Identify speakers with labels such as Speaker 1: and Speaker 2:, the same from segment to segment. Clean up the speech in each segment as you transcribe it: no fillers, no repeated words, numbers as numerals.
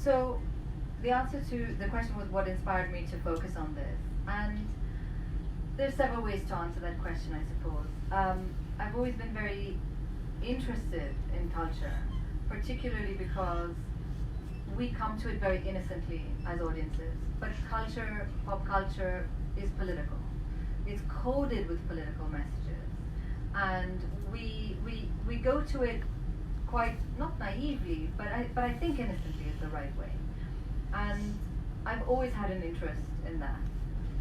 Speaker 1: So the answer to the question was what inspired me to focus on this, and there's several ways to answer that question, I suppose. I've always been very interested in culture, particularly because we come to it very innocently as audiences, but culture, pop culture, is political. It's coded with political messages, and we go to it quite, not naively, but I think innocently is the right way. And I've always had an interest in that.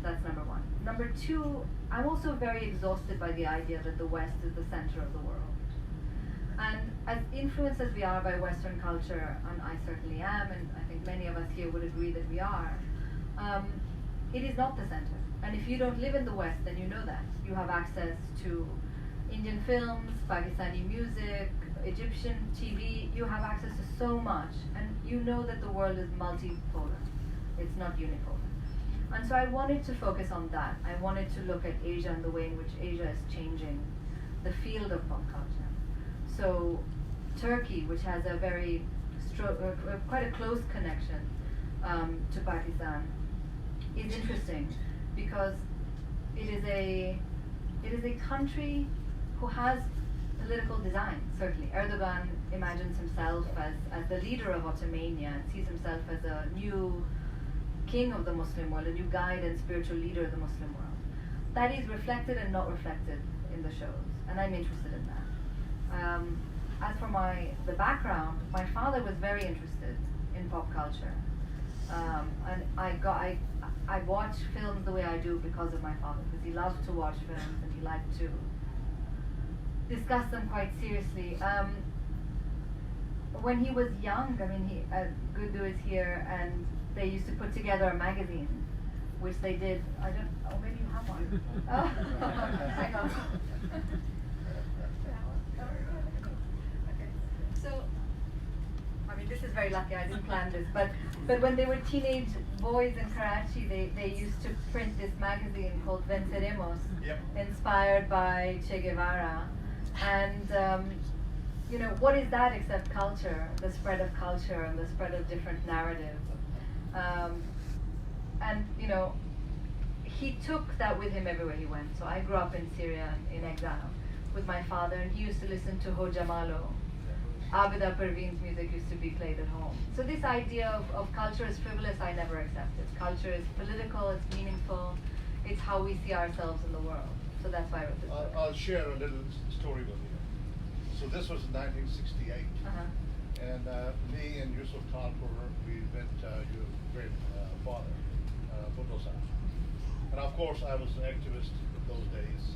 Speaker 1: That's number one. Number two, I'm also very exhausted by the idea that the West is the center of the world. And as influenced as we are by Western culture, and I certainly am, and I think many of us here would agree that we are, it is not the center. And if you don't live in the West, then you know that. You have access to Indian films, Pakistani music, Egyptian TV, you have access to so much, and you know that the world is multipolar. It's not unipolar. And so I wanted to focus on that. I wanted to look at Asia and the way in which Asia is changing the field of pop culture. So Turkey, which has a very quite a close connection to Pakistan, is interesting because it is a country who has political design, certainly. Erdogan imagines himself as the leader of Ottomania and sees himself as a new king of the Muslim world, a new guide and spiritual leader of the Muslim world. That is reflected and not reflected in the shows, and I'm interested in that. As for the background, my father was very interested in pop culture, and I watch films the way I do because of my father, because he loved to watch films and he liked to discuss them quite seriously. When he was young, I mean, Bhutto is here, and they used to put together a magazine, which they did. Oh, maybe you have one. Oh, hang on. Okay. So, I mean, this is very lucky. I didn't plan this, but when they were teenage boys in Karachi, they used to print this magazine called Venceremos,
Speaker 2: yep,
Speaker 1: inspired by Che Guevara. And you know, what is that except culture, the spread of culture and the spread of different narratives? And you know, he took that with him everywhere he went. So I grew up in Syria in exile with my father, and he used to listen to Ho Jamalo. Abida Perveen's music used to be played at home. So this idea of culture as frivolous, I never accepted. Culture is political, it's meaningful, it's how we see ourselves in the world. So that's why I wrote this book.
Speaker 2: I'll share a little story with you. So this was 1968, and me and Yusuf Talpur, we met your great father, Bhutto. And of course, I was an activist in those days.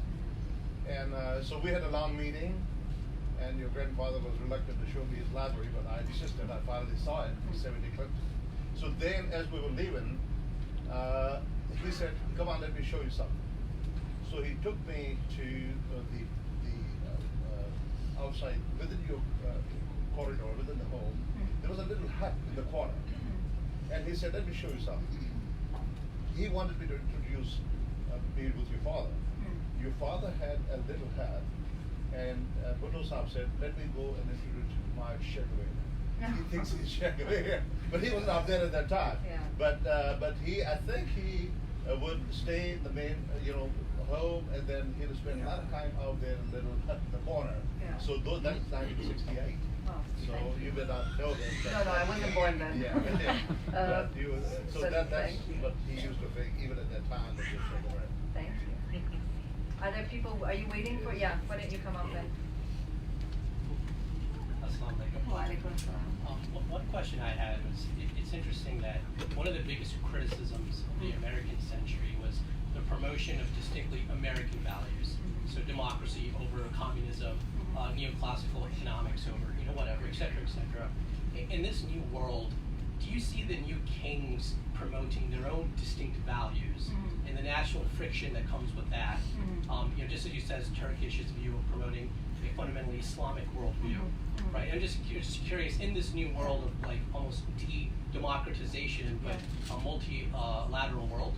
Speaker 2: And so we had a long meeting, and your grandfather was reluctant to show me his library, but I insisted. I finally saw it, 70 clips. So then, as we were leaving, he said, "Come on, let me show you something." So he took me to the outside, within your corridor, within the home. There was a little hut in the corner. And he said, "Let me show you something." He wanted me to introduce me with your father. Your father had a little hut, and Bhutto Sahib said, "Let me go and introduce you to my Shahrukh." He thinks he's Shahrukh, but he was not there at that time.
Speaker 1: Yeah.
Speaker 2: But I think he would stay in the main, home, and then he'll spend a lot of time out there in the little hut in the corner.
Speaker 1: Yeah.
Speaker 2: So that's 1968.
Speaker 1: Oh,
Speaker 2: So you may not know that.
Speaker 1: No, I wasn't born then.
Speaker 2: Yeah. But so
Speaker 1: but
Speaker 2: that's
Speaker 1: thank you.
Speaker 2: what he used to think, even at that time, that you're Shahrukh.
Speaker 1: Thank you. Are there people, are you waiting for, yeah, why don't you come up then?
Speaker 3: Assalamu alaikum.
Speaker 1: Wa alaikum assalam.
Speaker 3: One question I had was, it's interesting that one of the biggest criticisms of the American century was the promotion of distinctly American values. So democracy over communism, neoclassical economics over, whatever, et cetera, et cetera. In this new world, do you see the new kings promoting their own distinct values and the national friction that comes with that? Just as you said, Turkish's view of promoting a fundamentally Islamic worldview, right? I'm just curious, in this new world of like almost democratization, but a multilateral world,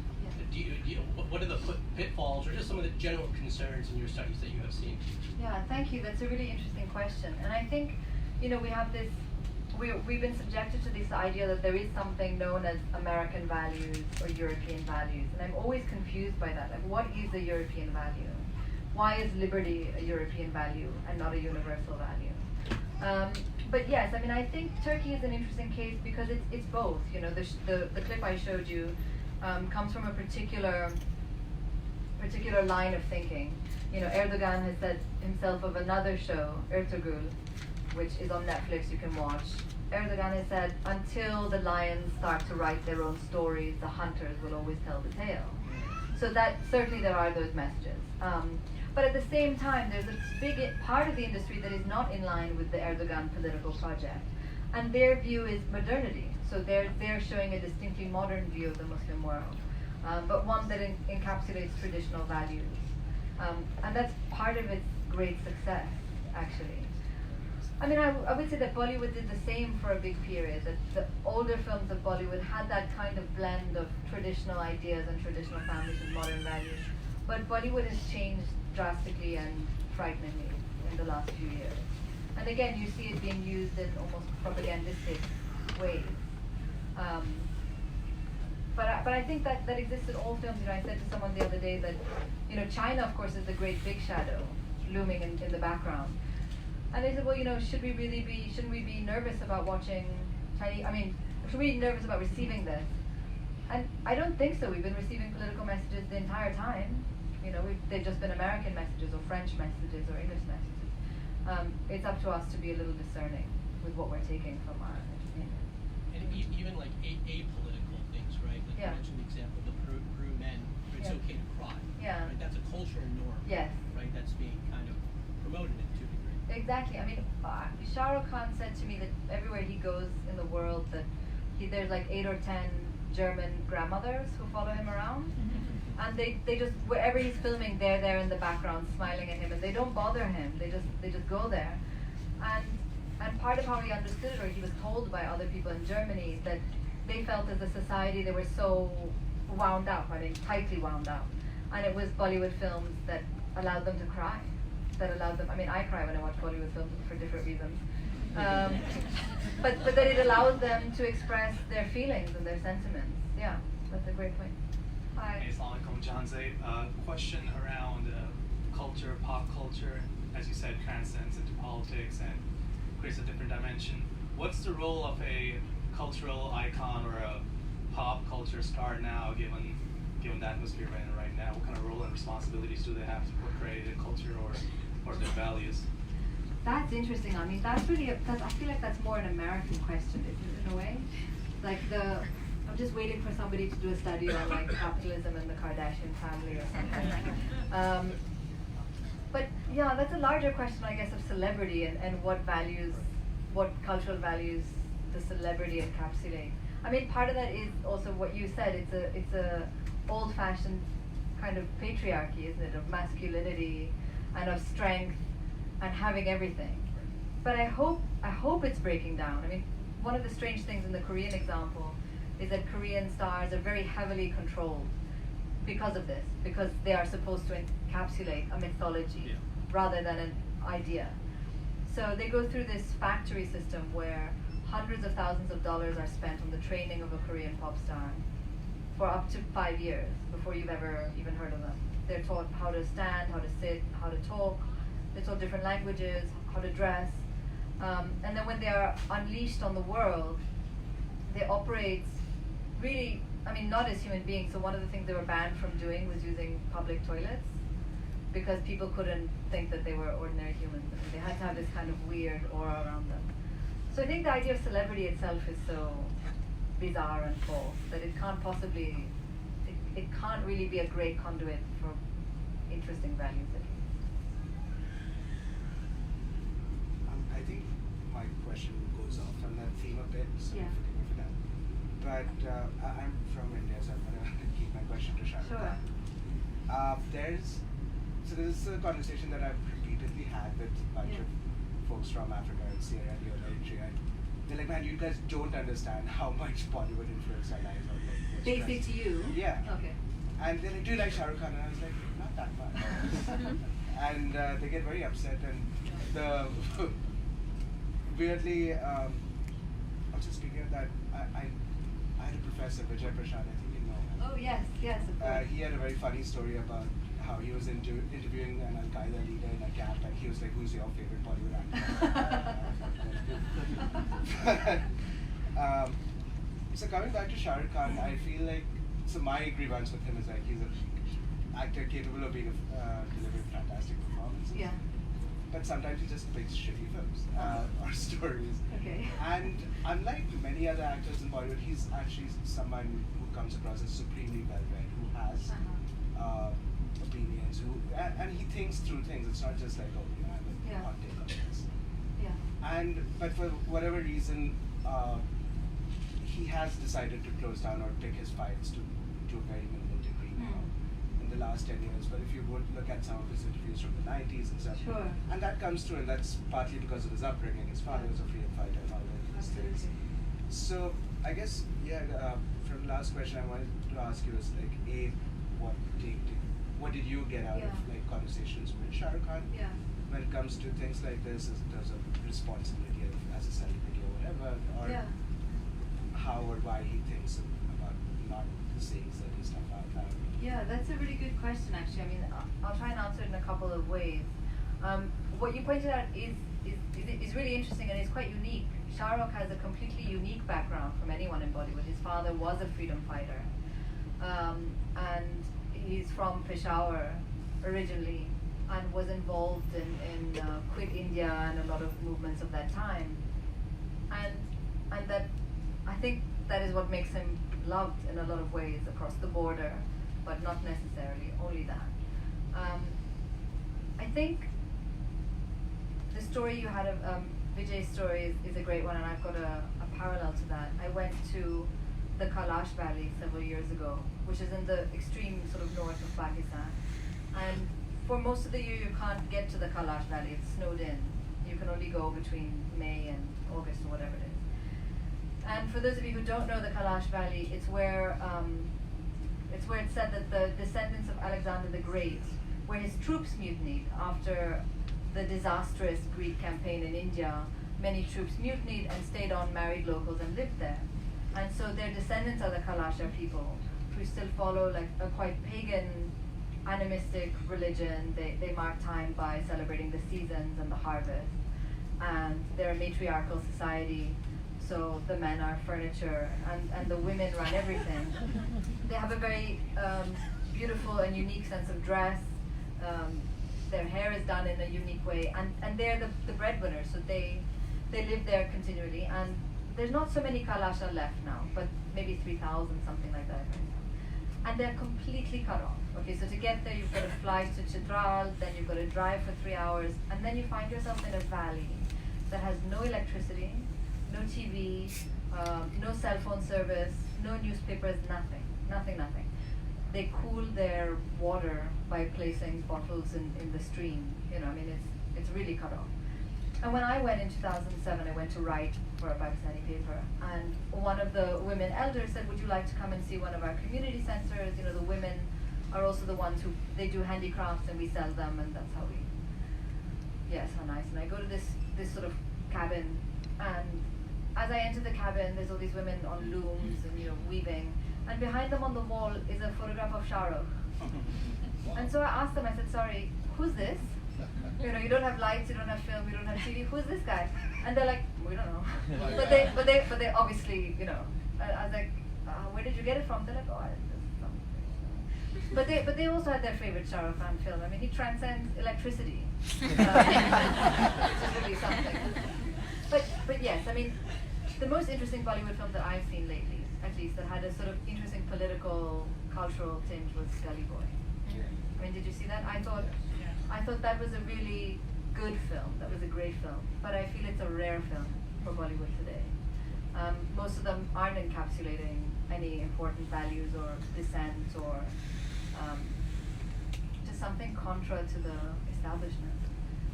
Speaker 3: what are the pitfalls or just some of the general concerns in your studies that you have seen?
Speaker 1: Yeah, thank you. That's a really interesting question. And I think, we have this we've been subjected to this idea that there is something known as American values or European values, and I'm always confused by that. Like, what is a European value? Why is liberty a European value and not a universal value? But yes, I mean, I think Turkey is an interesting case because it's both. You know, the clip I showed you comes from a particular line of thinking. You know, Erdogan has said himself of another show, Ertugrul, which is on Netflix, you can watch. Erdogan has said, until the lions start to write their own stories, the hunters will always tell the tale. So that, certainly there are those messages. But at the same time, there's a big part of the industry that is not in line with the Erdogan political project. And their view is modernity. So they're showing a distinctly modern view of the Muslim world, but one that encapsulates traditional values. And that's part of its great success, actually. I mean, I would say that Bollywood did the same for a big period, that the older films of Bollywood had that kind of blend of traditional ideas and traditional families with modern values. But Bollywood has changed drastically and frighteningly in the last few years. And again, you see it being used in almost propagandistic ways. But I think that exists in all films. You know, I said to someone the other day that, you know, China, of course, is the great big shadow looming in the background. And they said, well, you know, shouldn't we be nervous about watching Chinese, should we be nervous about receiving this? And I don't think so. We've been receiving political messages the entire time. You know, they've just been American messages or French messages or English messages. It's up to us to be a little discerning with what we're taking from our entertainment.
Speaker 3: And even like apolitical things, right? Like you mentioned the example of the Peru men, it's okay to cry.
Speaker 1: Yeah.
Speaker 3: Right? That's a cultural norm.
Speaker 1: Yes.
Speaker 3: Right? That's being kind of promoted to a degree.
Speaker 1: Exactly. I mean, Shahrukh Khan said to me that everywhere he goes in the world, that there's like 8 or 10 German grandmothers who follow him around, and they just, wherever he's filming, they're there in the background smiling at him, and they don't bother him. They just go there, and part of how he understood it, or he was told by other people in Germany, that they felt as a society they were so wound up, tightly wound up, and it was Bollywood films that allowed them to cry. That allowed them, I cry when I watch Bollywood films for different reasons. But that it allows them to express their feelings and their sentiments. Yeah, that's a great point. Hi.
Speaker 4: Hey, Assalamu alaikum, Janze. Question around culture, pop culture, as you said, transcends into politics and creates a different dimension. What's the role of a cultural icon or a pop culture star now, given the atmosphere we're in right now? What kind of role and responsibilities do they have to portray the culture or their values?
Speaker 1: That's interesting. I mean, that's really, I feel like that's more an American question, isn't it, in a way? Like I'm just waiting for somebody to do a study on like capitalism and the Kardashian family or something. But yeah, that's a larger question, I guess, of celebrity and what cultural values the celebrity encapsulate. I mean, part of that is also what you said. It's a old-fashioned kind of patriarchy, isn't it, of masculinity and of strength and having everything. But I hope it's breaking down. I mean, one of the strange things in the Korean example is that Korean stars are very heavily controlled because of this, because they are supposed to encapsulate a mythology rather than an idea. So they go through this factory system where hundreds of thousands of dollars are spent on the training of a Korean pop star for up to 5 years before you've ever even heard of them. They're taught how to stand, how to sit, how to talk. They're taught different languages, how to dress. And then when they are unleashed on the world, they operate really, not as human beings. So one of the things they were banned from doing was using public toilets because people couldn't think that they were ordinary humans. They had to have this kind of weird aura around them. So I think the idea of celebrity itself is so bizarre and false that it can't possibly, it can't really be a great conduit for interesting values at least.
Speaker 5: I think my question goes off on that theme a bit, so forgive me for that. But I'm from India, so I'm going to keep my question to Shahrukh.
Speaker 1: Sure.
Speaker 5: There's a conversation that I've repeatedly had with a bunch of folks from Africa and Sierra Leone, Eritrea. They're like, man, you guys don't understand how much Bollywood influence our lives on.
Speaker 1: They say to you?
Speaker 5: Yeah.
Speaker 1: Okay.
Speaker 5: And they're like, do you like Shahrukh Khan? And I was like, not that much. And they get very upset. And the weirdly, hear that. I had a professor, Vijay Prashad, I think you know him.
Speaker 1: Oh yes, yes, of course.
Speaker 5: He had a very funny story about how he was interviewing an Al-Qaeda leader in a camp, and he was like, "Who's your favorite Bollywood actor?" So coming back to Shahrukh Khan, I feel like my grievance with him is like he's an actor capable of being delivering fantastic performances.
Speaker 1: Yeah.
Speaker 5: But sometimes he just picks shitty films or stories.
Speaker 1: Okay.
Speaker 5: And unlike many other actors in Bollywood, he's actually someone who comes across as supremely well-read, who has opinions, and he thinks through things. It's not just like, oh, you know, I have a hot take on this.
Speaker 1: Yeah.
Speaker 5: But for whatever reason, he has decided to close down or pick his fights to a very minimal degree now in the last 10 years. But if you would look at some of his interviews from the 90s and stuff,
Speaker 1: Sure.
Speaker 5: and that comes through, and that's partly because of his upbringing. His father was a freedom fighter and all those things.
Speaker 1: Absolutely.
Speaker 5: So I guess, from the last question I wanted to ask you is like, what did you get out of like conversations with Shahrukh Khan when it comes to things like this, in terms of responsibility as a celebrity or whatever, or how or why he thinks about not saying certain stuff out loud?
Speaker 1: Yeah, that's a really good question, actually. I mean, I'll try and answer it in a couple of ways. What you pointed out is really interesting and is quite unique. Shahrukh has a completely unique background from anyone in Bollywood. His father was a freedom fighter, and he's from Peshawar originally, and was involved in Quit India and a lot of movements of that time. And that, I think that is what makes him loved in a lot of ways across the border, but not necessarily only that. I think the story you had of Vijay's story is a great one, and I've got a parallel to that. I went to the Kailash Valley several years ago, which is in the extreme sort of north of Pakistan. And for most of the year, you can't get to the Kailash Valley. It's snowed in. You can only go between May and August or whatever it is. And for those of you who don't know the Kailash Valley, it's where it's said that the descendants of Alexander the Great, where his troops mutinied after the disastrous Greek campaign in India, many troops mutinied and stayed on, married locals, and lived there. And so their descendants are the Kalasha people, who still follow like a quite pagan, animistic religion. They mark time by celebrating the seasons and the harvest. And they're a matriarchal society, so the men are furniture and the women run everything. They have a very beautiful and unique sense of dress. Their hair is done in a unique way, and they're the breadwinners, so they live there continually. And there's not so many Kalasha left now, but maybe 3,000, something like that right now. And they're completely cut off. Okay, so to get there, you've got to fly to Chitral, then you've got to drive for 3 hours, and then you find yourself in a valley that has no electricity, no TV, no cell phone service, no newspapers, nothing. They cool their water by placing bottles in the stream. You know, I mean, it's really cut off. And when I went in 2007, I went to write for a Pakistani paper, and one of the women elders said, "Would you like to come and see one of our community centers? You know, the women are also the ones who, they do handicrafts and we sell them, and that's how we." Yes, how nice. And I go to this sort of cabin, and as I enter the cabin, there's all these women on looms and, you know, weaving, and behind them on the wall is a photograph of Shahrukh. And so I asked them, I said, "Sorry, who's this? You know, you don't have lights, you don't have film, you don't have TV. Who's this guy?" And they're like, "We don't know." but they obviously, you know. I was like, "Where did you get it from?" They're like, "Oh, it's something." But they also had their favorite Shahrukh Khan film. I mean, he transcends electricity, which is really something. But yes, I mean, the most interesting Bollywood film that I've seen lately, at least, that had a sort of interesting political, cultural tinge was Gully Boy. I mean, did you see that? I thought that was a really good film. That was a great film. But I feel it's a rare film for Bollywood today. Most of them aren't encapsulating any important values or dissent or just something contra to the establishment.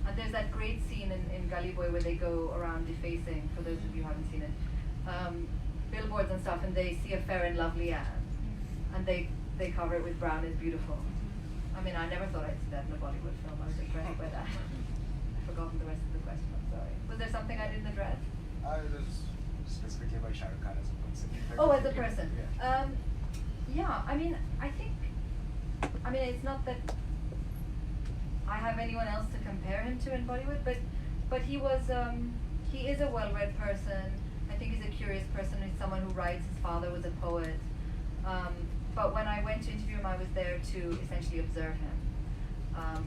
Speaker 1: And there's that great scene in Gully Boy where they go around defacing, for those of you who haven't seen it, billboards and stuff, and they see a Fair and Lovely ad, and they cover it with Brown is Beautiful. I mean, I never thought I'd see that in a Bollywood film. I was impressed by that. I've forgotten the rest of the question, I'm sorry. Was there something I didn't address?
Speaker 5: specifically about Shahrukh Khan as a person.
Speaker 1: Oh, as a person.
Speaker 5: Yeah.
Speaker 1: Yeah, I mean, it's not that I have anyone else to compare him to in Bollywood, but he is a well-read person. I think he's a curious person. He's someone who writes. His father was a poet. But when I went to interview him, I was there to essentially observe him. I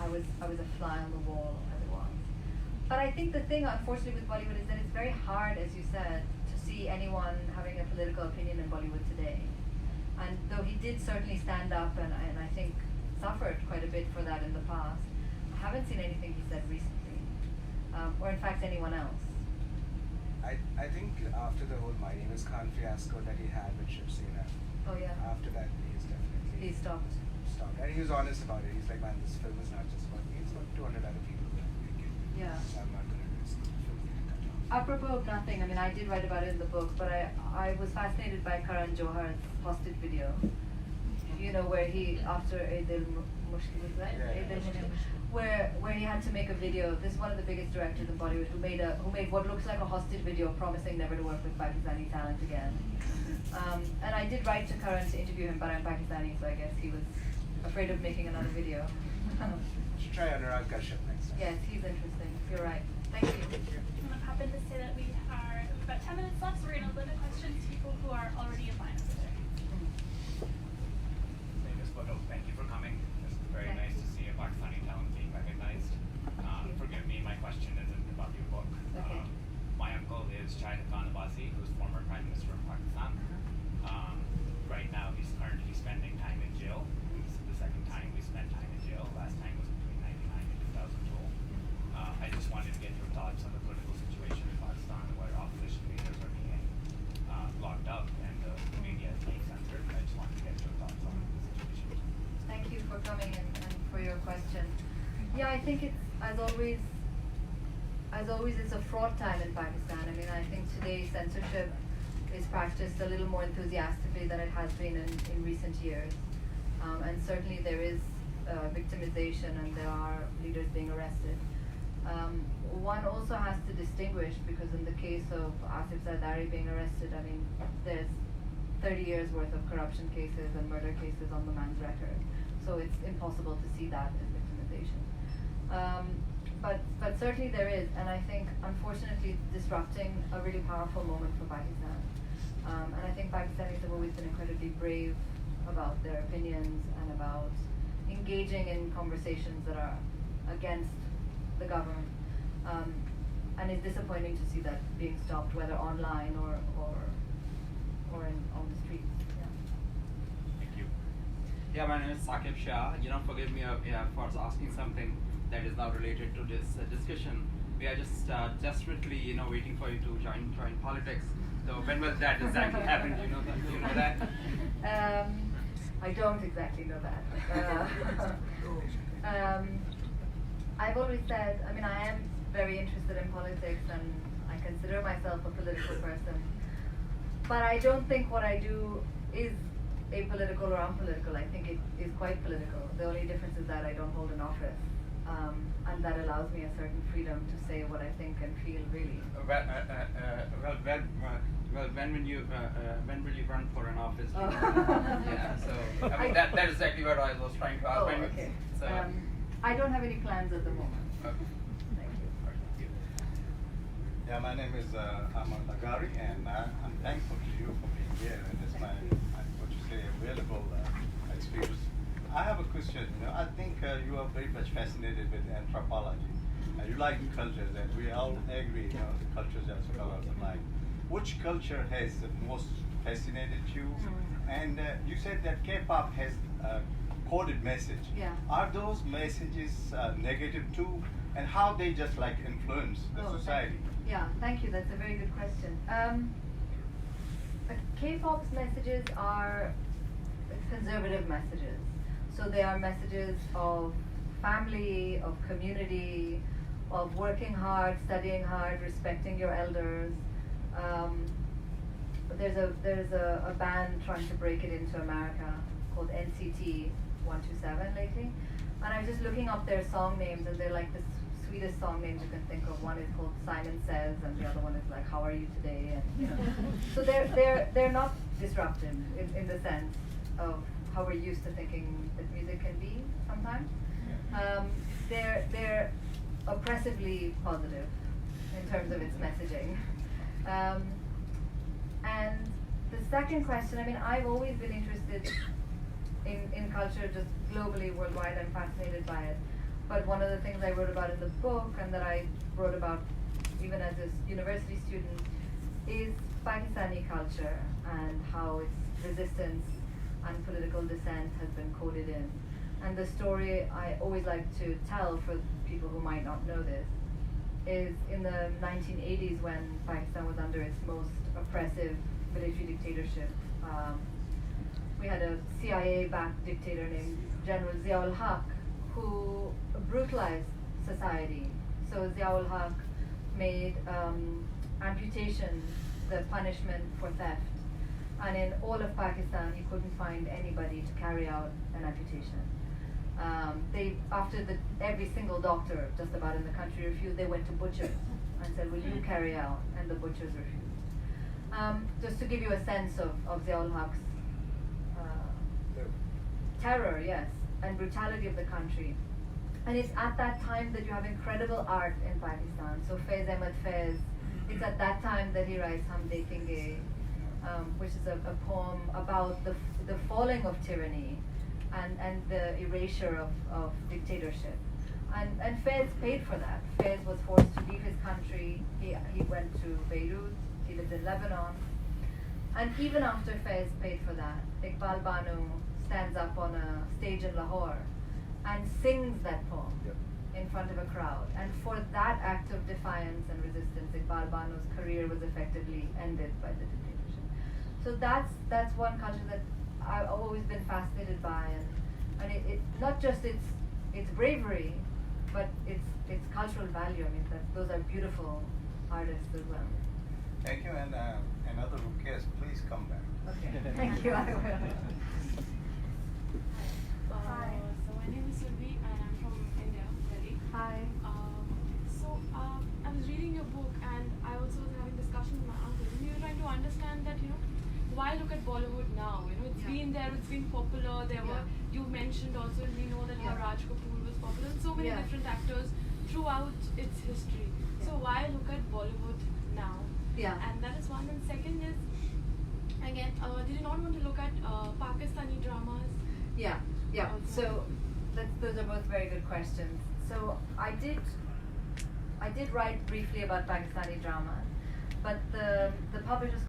Speaker 1: was a fly on the wall, as it was. But I think the thing, unfortunately, with Bollywood is that it's very hard, as you said, to see anyone having a political opinion in Bollywood today. And though he did certainly stand up and I think suffered quite a bit for that in the past, I haven't seen anything he said recently, or in fact anyone else.
Speaker 5: I think after the whole My Name is Khan fiasco that he had with Shiv Sena,
Speaker 1: Oh yeah.
Speaker 5: after that he's definitely
Speaker 1: He stopped.
Speaker 5: And he was honest about it. He's like, man, this film is not just about me, it's about 200 other people that are making it.
Speaker 1: Yeah.
Speaker 5: So I'm not going to risk the film getting cut off.
Speaker 1: Apropos of nothing, I mean, I did write about it in the book, but I was fascinated by Karan Johar's hostage video. You know, where he, after Eid al-Mushkil, right?
Speaker 5: Yeah,
Speaker 1: Eid
Speaker 5: yeah.
Speaker 1: al-Mushkil, where he had to make a video. This is one of the biggest directors in Bollywood who made what looks like a hostage video promising never to work with Pakistani talent again. And I did write to Karan to interview him, but I'm Pakistani, so I guess he was afraid of making another video.
Speaker 5: You should try Anurag Kashyap next time.
Speaker 1: Yes, he's interesting. You're right. Thank you.
Speaker 6: I happen to say that we are about 10 minutes left, so we're going to limit questions to people who are already in line over there.
Speaker 7: Ms. Bhutto, thank you for coming. It's very
Speaker 1: Thank
Speaker 7: nice
Speaker 1: you.
Speaker 7: to see a Pakistani talent being recognized.
Speaker 1: you.
Speaker 7: Forgive me, my question isn't about your book.
Speaker 1: Okay.
Speaker 7: My uncle is Shahid Khan Abbasi, who's former Prime Minister of Pakistan. Right now, he's currently spending time in jail. This is the second time we spent time in jail. Last time was between 99 and 2012. I just wanted to get your thoughts on the political situation in Pakistan, where opposition leaders are being locked up and the media is being censored. I just wanted to get your thoughts on the situation.
Speaker 1: Thank you for coming and for your question. Yeah, I think it's, as always, it's a fraught time in Pakistan. I mean, I think today censorship is practiced a little more enthusiastically than it has been in recent years. And certainly there is victimization and there are leaders being arrested. One also has to distinguish, because in the case of Asif Zardari being arrested, I mean, there's 30 years worth of corruption cases and murder cases on the man's record. So it's impossible to see that as victimization. But certainly there is, and I think unfortunately disrupting a really powerful moment for Pakistan. And I think Pakistanis have always been incredibly brave about their opinions and about engaging in conversations that are against the government. And it's disappointing to see that being stopped, whether online or on the streets. Yeah.
Speaker 7: Thank you.
Speaker 8: Yeah, my name is Saqib Shah. Forgive me for asking something that is now related to this discussion. We are just desperately, waiting for you to join politics. So when will that exactly happen? Do you know that?
Speaker 1: I don't exactly know that. I've always said, I mean, I am very interested in politics and I consider myself a political person. But I don't think what I do is apolitical or unpolitical. I think it is quite political. The only difference is that I don't hold an office. And that allows me a certain freedom to say what I think and feel, really.
Speaker 8: When will you run for an office?
Speaker 1: Oh.
Speaker 8: Yeah, so that is exactly what I was trying to ask.
Speaker 1: Oh, okay.
Speaker 8: So,
Speaker 1: I don't have any plans at the moment.
Speaker 8: okay.
Speaker 1: Thank you.
Speaker 9: Yeah, my name is Ahmad Nagari, and I'm thankful to you for being here, and it's my, what you say, available experience. I have a question. I think you are very much fascinated with anthropology. You like the cultures, and we all agree, the cultures are sort of alike. Which culture has the most fascinated you? And you said that K-pop has a coded message.
Speaker 1: Yeah.
Speaker 9: Are those messages negative too? And how they just like influence the society?
Speaker 1: Yeah, thank you. That's a very good question. K-pop's messages are conservative messages. So they are messages of family, of community, of working hard, studying hard, respecting your elders. There's a band trying to break it into America called NCT 127 lately. And I was just looking up their song names, and they're like the sweetest song names you can think of. One is called Simon Says, and the other one is like How Are You Today, and you know. So they're not disruptive in the sense of how we're used to thinking that music can be sometimes. They're oppressively positive in terms of its messaging. And the second question, I mean, I've always been interested in culture just globally, worldwide. I'm fascinated by it. But one of the things I wrote about in the book, and that I wrote about even as a university student, is Pakistani culture and how its resistance and political dissent has been coded in. And the story I always like to tell for people who might not know this is in the 1980s, when Pakistan was under its most oppressive military dictatorship. We had a CIA-backed dictator named General Zia-ul-Haq who brutalized society. So Zia-ul-Haq made amputation the punishment for theft. And in all of Pakistan, he couldn't find anybody to carry out an amputation. After every single doctor just about in the country refused, they went to butchers and said, will you carry out? And the butchers refused. Just to give you a sense of Zia-ul-Haq's terror, yes, and brutality of the country. And it's at that time that you have incredible art in Pakistan. So Faiz Ahmed Faiz, it's at that time that he writes Hum Dekhenge, which is a poem about the falling of tyranny and the erasure of dictatorship. And Faiz paid for that. Faiz was forced to leave his country. He went to Beirut. He lived in Lebanon. And even after Faiz paid for that, Iqbal Banu stands up on a stage in Lahore and sings that poem in front of a crowd. And for that act of defiance and resistance, Iqbal Banu's career was effectively ended by the dictatorship. So that's one culture that I've always been fascinated by, and it not just its bravery, but its cultural value. I mean, those are beautiful artists as well.
Speaker 9: Thank you, and another request, please come back.
Speaker 1: Okay, thank you. I will.
Speaker 10: Hi. So my name is Survi and I'm from India, Delhi.
Speaker 1: Hi.
Speaker 10: I was reading your book and I also was having discussion with my uncle, and we were trying to understand that, why look at Bollywood now? It's been there, it's been popular. You mentioned also, and we know that how Raj Kapoor was popular, and so many different actors throughout its history. So why look at Bollywood now?
Speaker 1: Yeah.
Speaker 10: And that is one. And second is, again, did you not want to look at Pakistani dramas?
Speaker 1: Yeah. So those are both very good questions. So I did write briefly about Pakistani drama, but the publishers